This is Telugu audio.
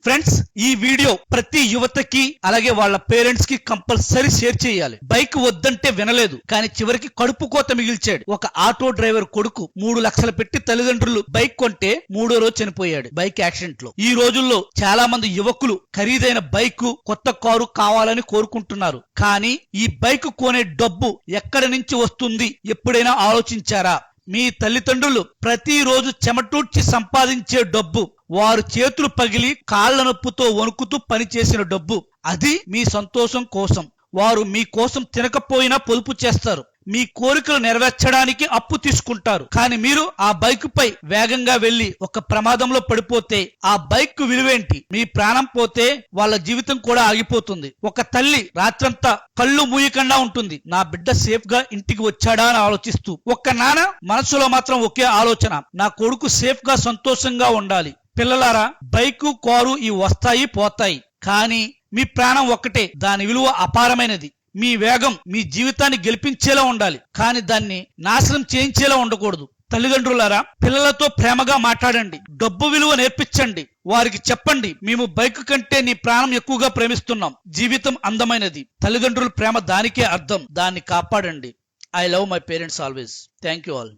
ఫ్రెండ్స్, ఈ వీడియో ప్రతి యువతకి అలాగే వాళ్ళ పేరెంట్స్ కి కంపల్సరీ షేర్ చేయాలి. బైక్ వద్దంటే వినలేదు, కానీ చివరికి కడుపు కోత మిగిల్చాడు. ఒక ఆటో డ్రైవర్ కొడుకు 3 లక్షలు పెట్టి తల్లిదండ్రులు బైక్ కొంటే 3వ రోజు చనిపోయాడు బైక్ యాక్సిడెంట్ లో. ఈ రోజుల్లో చాలా మంది యువకులు ఖరీదైన బైక్, కొత్త కారు కావాలని కోరుకుంటున్నారు. కానీ ఈ బైక్ కొనే డబ్బు ఎక్కడి నుంచి వస్తుంది ఎప్పుడైనా ఆలోచించారా? మీ తల్లిదండ్రులు ప్రతిరోజు చెమటూడ్చి సంపాదించే డబ్బు, వారు చేతులు పగిలి కాళ్ల నొప్పుతో వణుకుతూ పనిచేసిన డబ్బు, అది మీ సంతోషం కోసం. వారు మీ కోసం తినకపోయినా పొదుపు చేస్తారు. మీ కోరికలు నెరవేర్చడానికి అప్పు తీసుకుంటారు. కానీ మీరు ఆ బైక్ పై వేగంగా వెళ్లి ఒక ప్రమాదంలో పడిపోతే ఆ బైక్ విలువేంటి? మీ ప్రాణం పోతే వాళ్ళ జీవితం కూడా ఆగిపోతుంది. ఒక తల్లి రాత్రంతా కళ్ళు మూయకుండా ఉంటుంది, నా బిడ్డ సేఫ్ గా ఇంటికి వచ్చాడా అని ఆలోచిస్తూ. ఒక్క నాన్న మనసులో మాత్రం ఒకే ఆలోచన, నా కొడుకు సేఫ్ గా సంతోషంగా ఉండాలి. పిల్లలారా, బైకు, కారు ఇవి వస్తాయి పోతాయి, కానీ మీ ప్రాణం ఒక్కటే. దాని విలువ అపారమైనది. మీ వేగం మీ జీవితాన్ని గెలిపించేలా ఉండాలి, కానీ దాన్ని నాశనం చేయించేలా ఉండకూడదు. తల్లిదండ్రులారా, పిల్లలతో ప్రేమగా మాట్లాడండి, డబ్బు విలువ నేర్పించండి. వారికి చెప్పండి, మేము బైక్ కంటే నీ ప్రాణం ఎక్కువగా ప్రేమిస్తున్నాం. జీవితం అందమైనది, తల్లిదండ్రుల ప్రేమ దానికే అర్థం. దాన్ని కాపాడండి. I love my parents always. Thank you all.